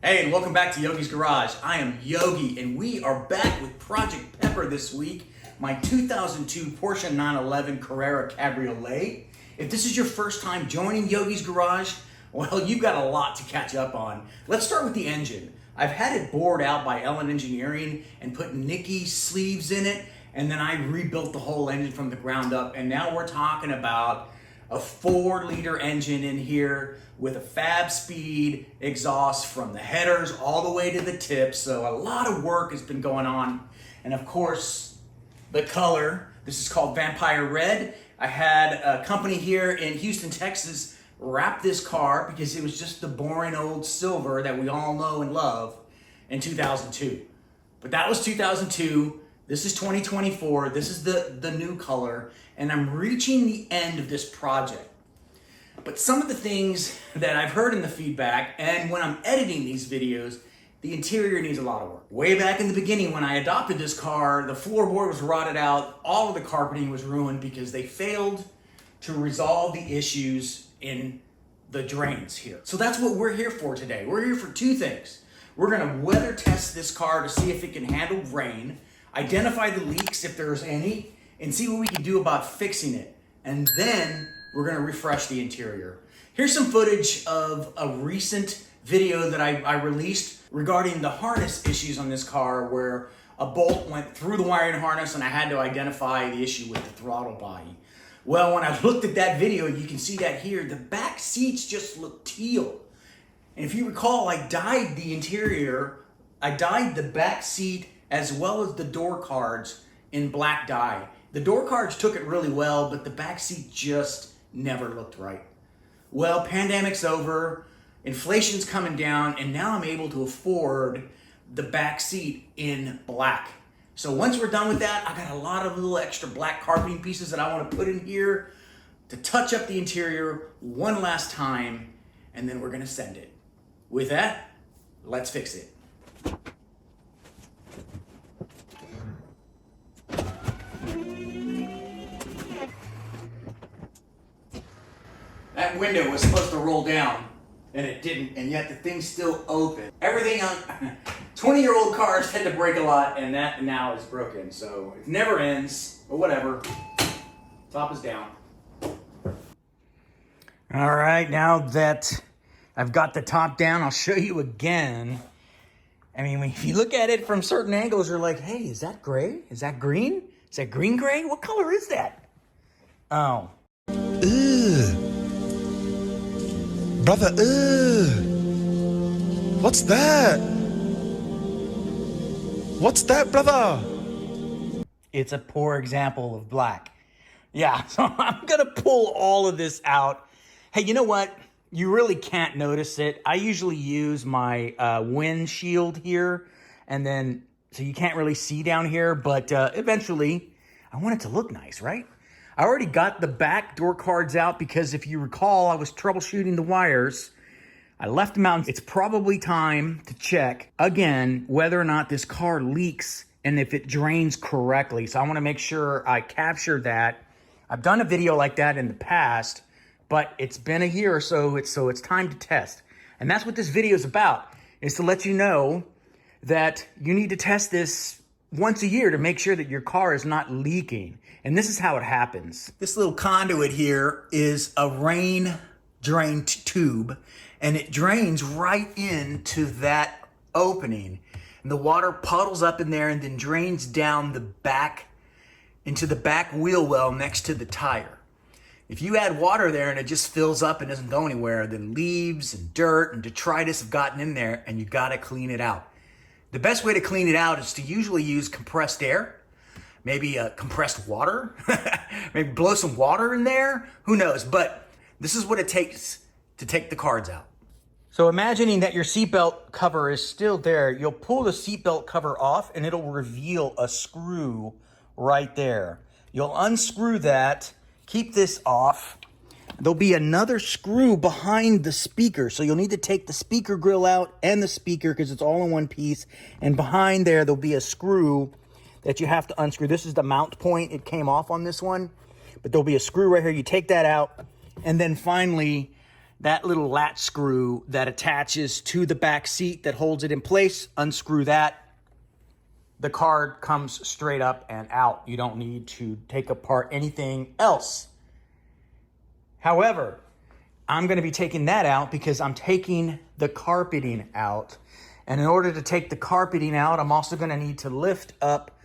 Hey, and welcome back to Yogi's Garage. I am Yogi, and we are back with Project Pepper this week, my 2002 Porsche 911 Carrera Cabriolet. If this is your first time joining Yogi's Garage, well, you've got a lot to catch up on. Let's start with the engine. I've had it bored out by Ellen Engineering and put Nicky sleeves in it, and then I rebuilt the whole engine from the ground up, and now we're talking about a 4-liter engine in here with a fab speed exhaust from the headers all the way to the tips. So a lot of work has been going on. And of course, the color, this is called Vampire Red. I had a company here in Houston, Texas, wrap this car because it was just the boring old silver that we all know and love in 2002. But that was 2002. This is 2024. This is the new color, and I'm reaching the end of this project. But some of the things that I've heard in the feedback, and when I'm editing these videos, the interior needs a lot of work. Way back in the beginning when I adopted this car, the floorboard was rotted out, all of the carpeting was ruined because they failed to resolve the issues in the drains here. So that's what we're here for today. We're here for two things. We're gonna weather test this car to see if it can handle rain, identify the leaks if there's any, and see what we can do about fixing it. And then we're gonna refresh the interior. Here's some footage of a recent video that I released regarding the harness issues on this car, where a bolt went through the wiring harness and I had to identify the issue with the throttle body. Well, when I looked at that video, you can see that here, the back seats just look teal. And if you recall, I dyed the interior, I dyed the back seat as well as the door cards in black dye. The door cards took it really well, but the back seat just never looked right. Well, pandemic's over, inflation's coming down, and now I'm able to afford the back seat in black. So once we're done with that, I got a lot of little extra black carpeting pieces that I want to put in here to touch up the interior one last time, and then we're gonna send it. With that, let's fix it. That window was supposed to roll down, and it didn't, and yet the thing's still open. Everything on 20-year-old cars tend to break a lot, and that now is broken. So it never ends, but whatever. Top is down. All right, now that I've got the top down, I'll show you again. I mean, if you look at it from certain angles, you're like, hey, is that gray? Is that green? Is that green gray? What color is that? Oh. Ugh. Brother, what's that? What's that, brother? It's a poor example of black. Yeah, so I'm gonna pull all of this out. Hey, you know what? You really can't notice it. I usually use my windshield here, and then, so you can't really see down here, but eventually, I want it to look nice, right? I already got the back door cards out because if you recall, I was troubleshooting the wires. I left them out. It's probably time to check again whether or not this car leaks and if it drains correctly. So I want to make sure I capture that. I've done a video like that in the past, but it's been a year or so, it's time to test. And that's what this video is about, is to let you know that you need to test this once a year to make sure that your car is not leaking. And this is how it happens. This little conduit here is a rain drain tube, and it drains right into that opening. And the water puddles up in there and then drains down the back into the back wheel well next to the tire. If you add water there and it just fills up and doesn't go anywhere, then leaves and dirt and detritus have gotten in there, and you gotta clean it out. The best way to clean it out is to usually use compressed air, maybe compressed water, maybe blow some water in there, who knows? But this is what it takes to take the cards out. So imagining that your seatbelt cover is still there, you'll pull the seatbelt cover off and it'll reveal a screw right there. You'll unscrew that, keep this off. There'll be another screw behind the speaker. So you'll need to take the speaker grill out and the speaker because it's all in one piece. And behind there, there'll be a screw that you have to unscrew. This is the mount point. It came off on this one, but there'll be a screw right here. You take that out. And then finally, that little latch screw that attaches to the back seat that holds it in place, unscrew that. The card comes straight up and out. You don't need to take apart anything else. However, I'm going to be taking that out because I'm taking the carpeting out. And in order to take the carpeting out, I'm also going to need to lift up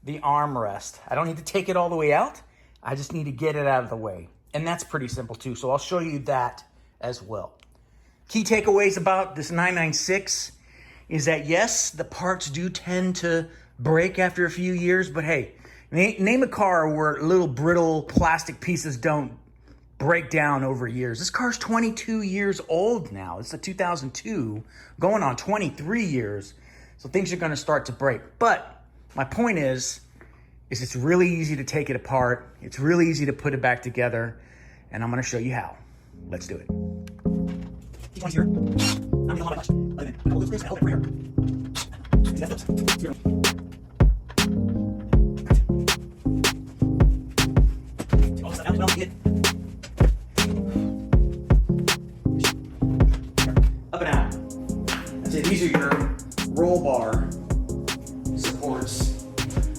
the armrest. I don't need to take it all the way out. I just need to get it out of the way. And that's pretty simple too. So I'll show you that as well. Key takeaways about this 996 is that yes, the parts do tend to break after a few years, but hey, name a car where little brittle plastic pieces don't break down over years. This car's 22 years old now. It's a 2002, going on 23 years. So things are going to start to break. But my point is it's really easy to take it apart. It's really easy to put it back together. And I'm going to show you how. Let's do it. T20's here. I'm going to hold my clutch. Hold this and hold it over here. See that flips? Here. All this stuff out as well. Get up and out. That's it. These are your roll bar supports.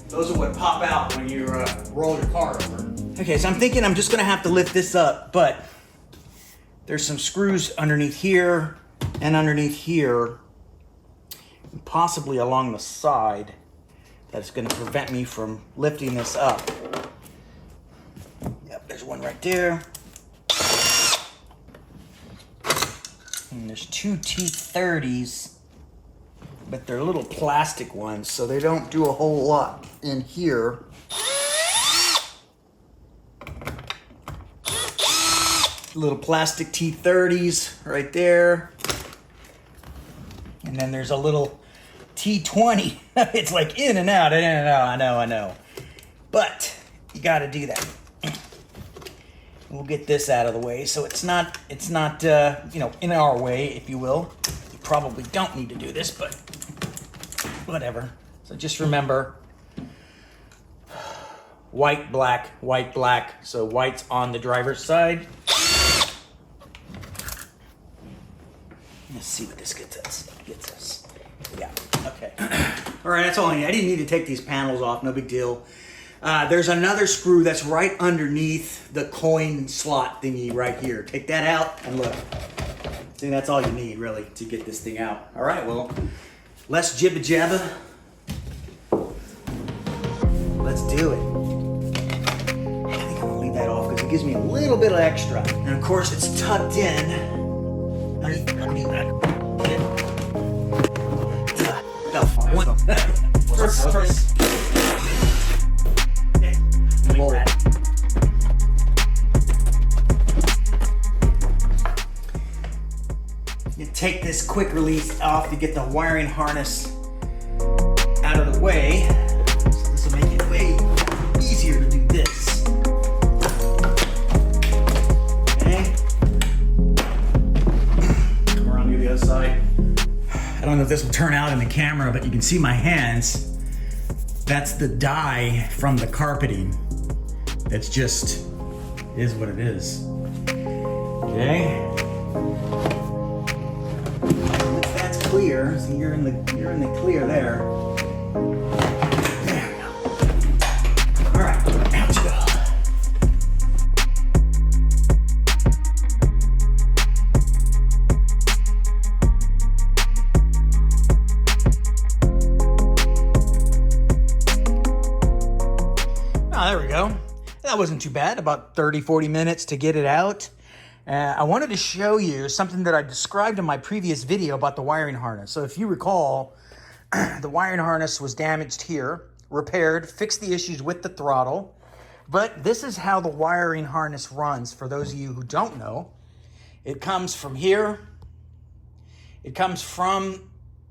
Those are what pop out when you roll your car over. Okay, so I'm thinking I'm just gonna have to lift this up, but there's some screws underneath here and underneath here, and possibly along the side, that's gonna prevent me from lifting this up. Yep, there's one right there. And there's two T30s, but they're little plastic ones, so they don't do a whole lot in here. Little plastic T30s right there. And then there's a little T20. It's like in and out, I know. But you gotta do that. We'll get this out of the way so it's not in our way, if you will. You probably don't need to do this, but whatever. So just remember, white, black. So white's on the driver's side. Let's see what this gets us. Yeah, okay. All right, that's all I need. I didn't need to take these panels off, no big deal. There's another screw that's right underneath the coin slot thingy right here. Take that out and look. See, that's all you need really to get this thing out. All right, well, less jibba jabba. Let's do it. I think I'm gonna leave that off because it gives me a little bit of extra. And of course, it's tucked in. Underneath that. No, one. First. Roll it. You take this quick release off to get the wiring harness out of the way. So this will make it way easier to do this. Okay. Come around to the other side. I don't know if this will turn out in the camera, but you can see my hands. That's the dye from the carpeting. It's just is what it is. Okay. Once that's clear, so you're in the clear there. There we go. All right, out you go. Oh, there we go. That wasn't too bad, about 30-40 minutes to get it out. I wanted to show you something that I described in my previous video about the wiring harness. So if you recall, the wiring harness was damaged here, repaired, fixed the issues with the throttle. But this is how the wiring harness runs, for those of you who don't know. It comes from here. It comes from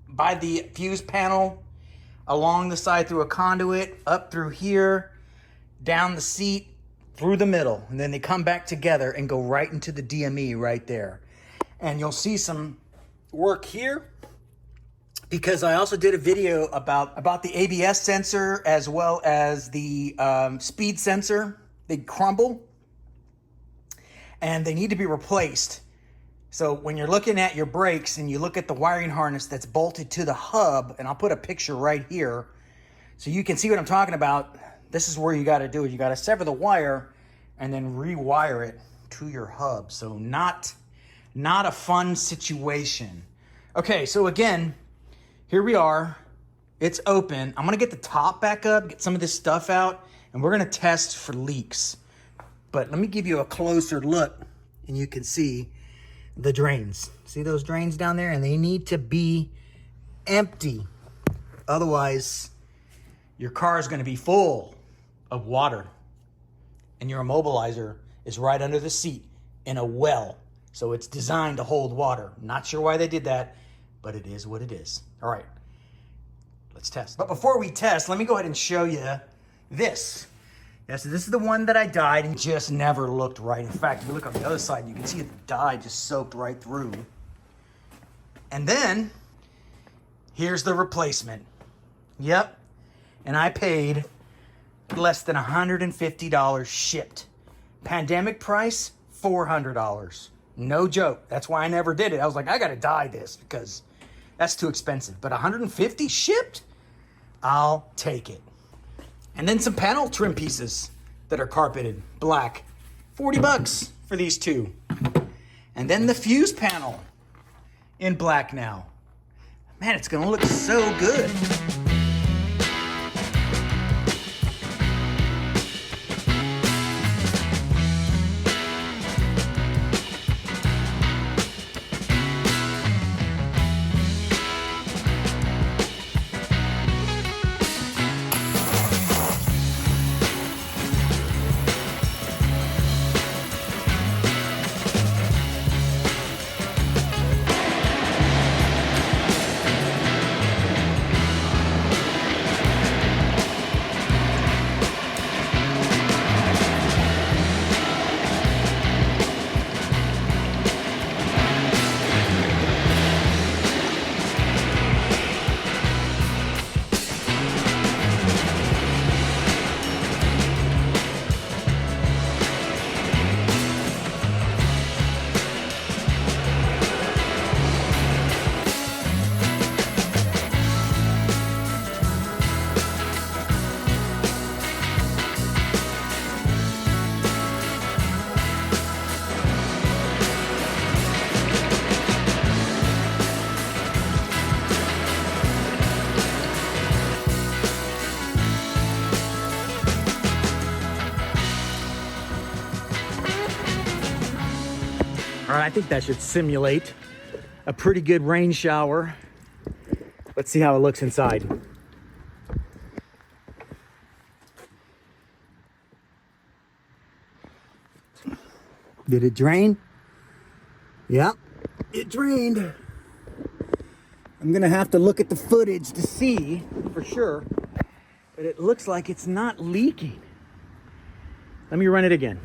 by the fuse panel, along the side through a conduit, up through here, down the seat, through the middle, and then they come back together and go right into the DME right there. And you'll see some work here because I also did a video about the ABS sensor as well as the speed sensor. They crumble and they need to be replaced. So when you're looking at your brakes and you look at the wiring harness that's bolted to the hub, and I'll put a picture right here so you can see what I'm talking about. This is where you got to do it. You got to sever the wire and then rewire it to your hub. So not a fun situation. Okay, so again, here we are. It's open. I'm gonna get the top back up, get some of this stuff out, and we're gonna test for leaks. But let me give you a closer look and you can see the drains. See those drains down there? And they need to be empty. Otherwise, your car is gonna be full of water and your immobilizer is right under the seat in a well. So it's designed to hold water. Not sure why they did that, but it is what it is. All right, let's test. But before we test, let me go ahead and show you this. Yeah, so this is the one that I dyed and just never looked right. In fact, if you look on the other side, you can see the dye just soaked right through. And then, here's the replacement. Yep, and I paid less than $150 shipped. Pandemic price, $400. No joke. That's why I never did it. I was like, I gotta dye this because that's too expensive. But $150 shipped? I'll take it. And then some panel trim pieces that are carpeted black. 40 bucks for these two. And then the fuse panel in black now. Man, it's gonna look so good. All right, I think that should simulate a pretty good rain shower. Let's see how it looks inside. Did it drain? Yeah, it drained. I'm gonna have to look at the footage to see for sure, but it looks like it's not leaking. Let me run it again.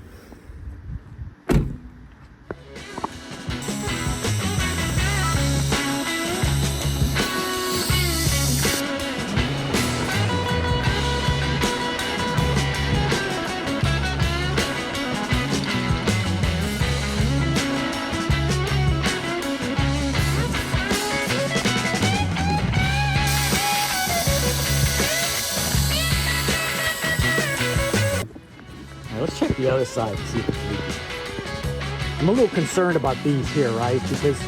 Let's check the other side to see if it's leaking. I'm a little concerned about these here, right? Because,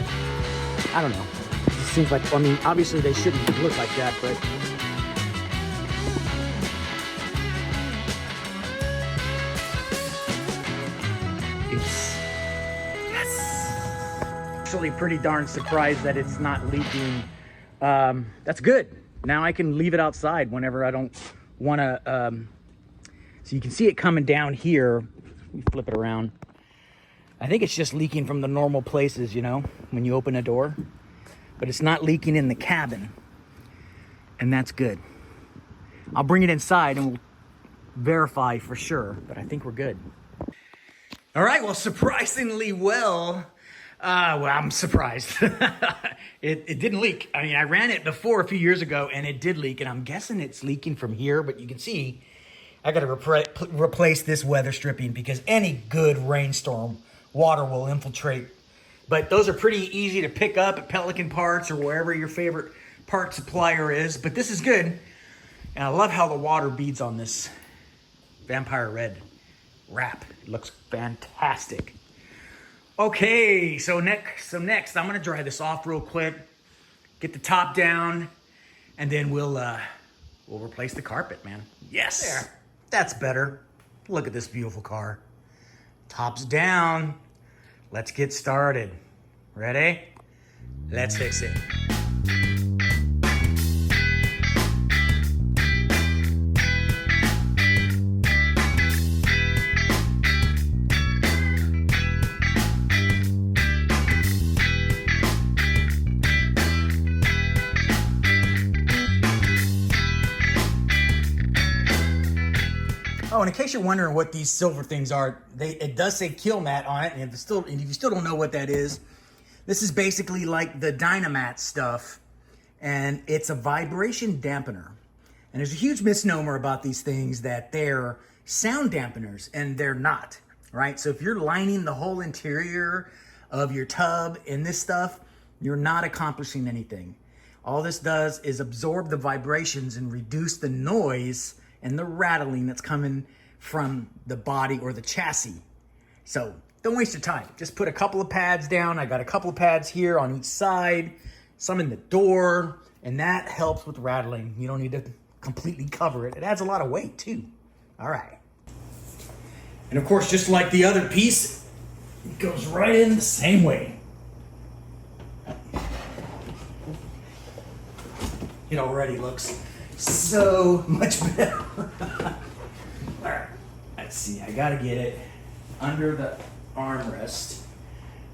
I don't know. It seems like, I mean, obviously they shouldn't look like that, but... Yes! Actually pretty darn surprised that it's not leaking. That's good. Now I can leave it outside whenever I don't want to... So you can see it coming down here. Let me flip it around. I think it's just leaking from the normal places, you know, when you open a door. But it's not leaking in the cabin. And that's good. I'll bring it inside and we'll verify for sure. But I think we're good. All right, well, surprisingly well, I'm surprised. It didn't leak. I mean, I ran it before a few years ago and it did leak. And I'm guessing it's leaking from here, but you can see I got to replace this weather stripping because any good rainstorm, water will infiltrate But those are pretty easy to pick up at Pelican Parts or wherever your favorite part supplier is. But this is good. And I love how the water beads on this Vampire Red wrap. It looks fantastic. Okay, so next I'm gonna dry this off real quick, get the top down, and then we'll replace the carpet, man. Yes, there. That's better. Look at this beautiful car. Top's down. Let's get started. Ready? Let's fix it. Oh, and in case you're wondering what these silver things are, it does say kill mat on it, and if you still don't know what that is, this is basically like the Dynamat stuff, and it's a vibration dampener. And there's a huge misnomer about these things that they're sound dampeners, and they're not, right? So if you're lining the whole interior of your tub in this stuff, you're not accomplishing anything. All this does is absorb the vibrations and reduce the noise and the rattling that's coming from the body or the chassis. So don't waste your time. Just put a couple of pads down. I got a couple of pads here on each side, some in the door, and that helps with rattling. You don't need to completely cover it. It adds a lot of weight too. All right. And of course, just like the other piece, it goes right in the same way. It already looks so much better. All right, let's see. I gotta get it under the armrest,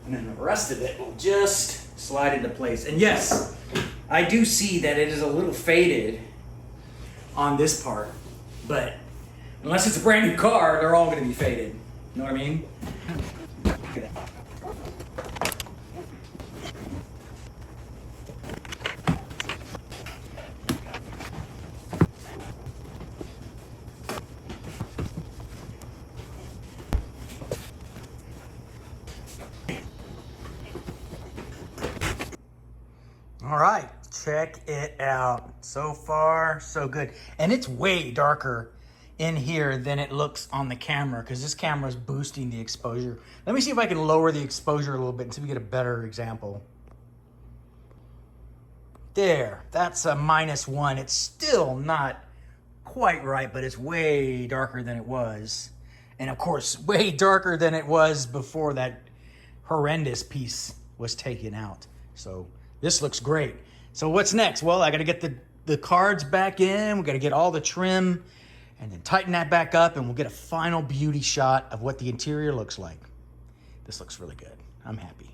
and then the rest of it will just slide into place. And yes, I do see that it is a little faded on this part, but unless it's a brand new car, they're all gonna be faded. You know what I mean? Look at that. All right, check it out. So far, so good. And it's way darker in here than it looks on the camera because this camera is boosting the exposure. Let me see if I can lower the exposure a little bit until we get a better example. There, that's a -1. It's still not quite right, but it's way darker than it was. And of course, way darker than it was before that horrendous piece was taken out. So this looks great. So what's next? Well, I got to get the cards back in. We got to get all the trim and then tighten that back up, and we'll get a final beauty shot of what the interior looks like. This looks really good. I'm happy.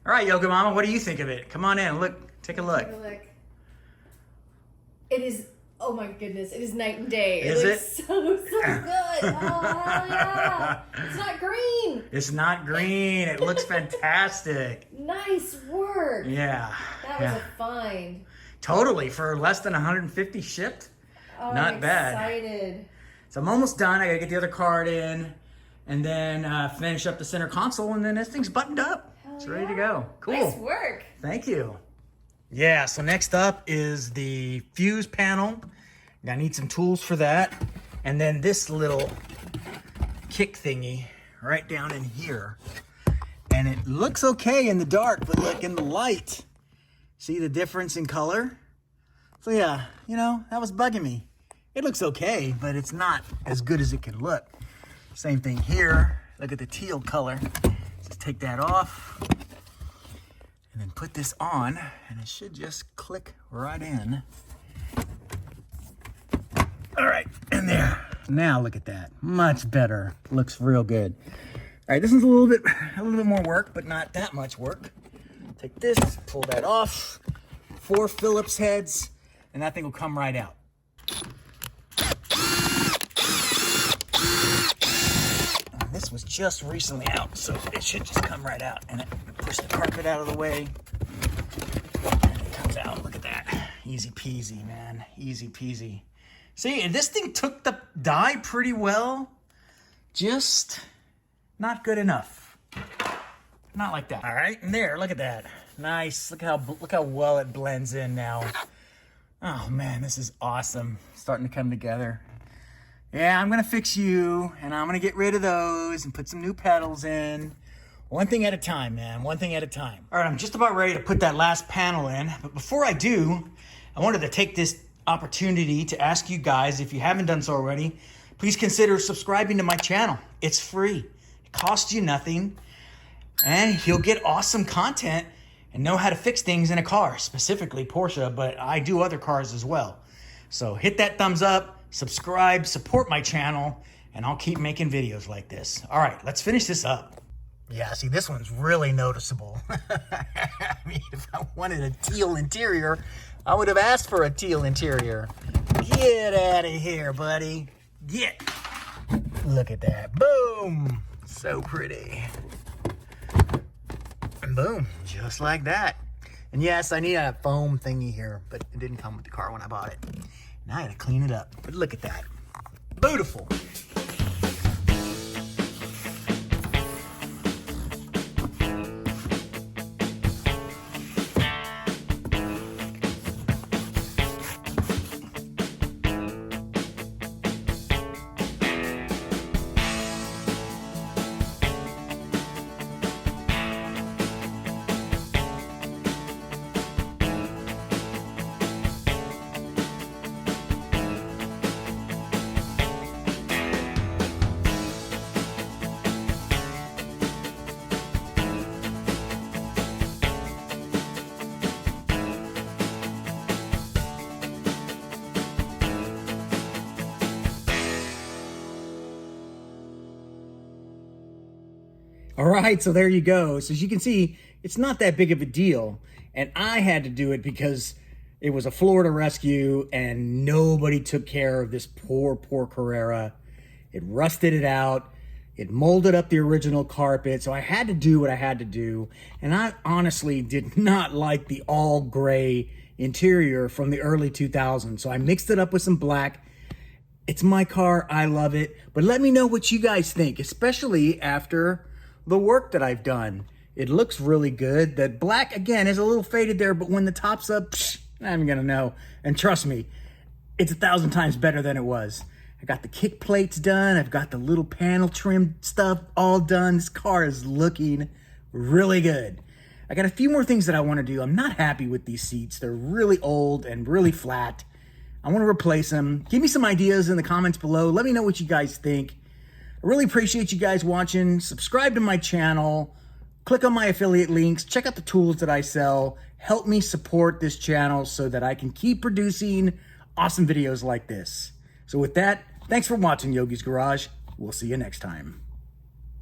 All right, Yoga Mama, what do you think of it? Come on in, look, take a look. It is, oh my goodness, it is night and day. Is it? Looks so good. Oh, hell yeah. It's not green. It's not green. It looks fantastic. Nice work. Yeah. That was a find. Totally, for less than 150 shipped. Oh, Not I'm bad. excited. So I'm almost done. I gotta get the other card in and then finish up the center console, and then this thing's buttoned up. It's ready to go. Cool. Nice work. Thank you. Yeah, so next up is the fuse panel. I need some tools for that. And then this little kick thingy right down in here. And it looks okay in the dark, but look in the light. See the difference in color? So yeah, you know, that was bugging me. It looks okay, but it's not as good as it can look. Same thing here. Look at the teal color. Just take that off and then put this on, and it should just click right in. All right, in there. Now look at that. Much better. Looks real good. All right, this one's a little bit more work, but not that much work. Take this, pull that off. 4 Phillips heads, and that thing will come right out. And this was just recently out, so it should just come right out. And push the carpet out of the way. And it comes out. Look at that. Easy peasy, man. Easy peasy. See, and this thing took the die pretty well. Just not good enough. Not like that. All right, and there, look at that. Nice. Look how well it blends in now. Oh man, this is awesome. Starting to come together. Yeah, I'm gonna fix you, and I'm gonna get rid of those and put some new pedals in. One thing at a time, man. One thing at a time. All right, I'm just about ready to put that last panel in, but before I do, I wanted to take this opportunity to ask you guys, if you haven't done so already, please consider subscribing to my channel. It's free. It costs you nothing, and you'll get awesome content and know how to fix things in a car, specifically Porsche, but I do other cars as well. So hit that thumbs up, subscribe, support my channel, and I'll keep making videos like this. All right, let's finish this up. Yeah, see, this one's really noticeable. I mean, if I wanted a teal interior, I would have asked for a teal interior. Get out of here, buddy. Get. Look at that. Boom. So pretty. And boom, just like that. And yes, I need a foam thingy here, but it didn't come with the car when I bought it. Now I gotta clean it up. But look at that. Beautiful. All right, so there you go. So as you can see, it's not that big of a deal. And I had to do it because it was a Florida rescue and nobody took care of this poor Carrera. It rusted it out. It molded up the original carpet. So I had to do what I had to do. And I honestly did not like the all gray interior from the early 2000s. So I mixed it up with some black. It's my car. I love it. But let me know what you guys think, especially after the work that I've done. It looks really good. That black, again, is a little faded there, but when the top's up, I'm gonna know. And trust me, it's 1,000 times better than it was. I got the kick plates done. I've got the little panel trim stuff all done. This car is looking really good. I got a few more things that I want to do. I'm not happy with these seats. They're really old and really flat. I want to replace them. Give me some ideas in the comments below. Let me know what you guys think. I really appreciate you guys watching. Subscribe to my channel. Click on my affiliate links. Check out the tools that I sell. Help me support this channel so that I can keep producing awesome videos like this. So with that, thanks for watching Yogi's Garage. We'll see you next time.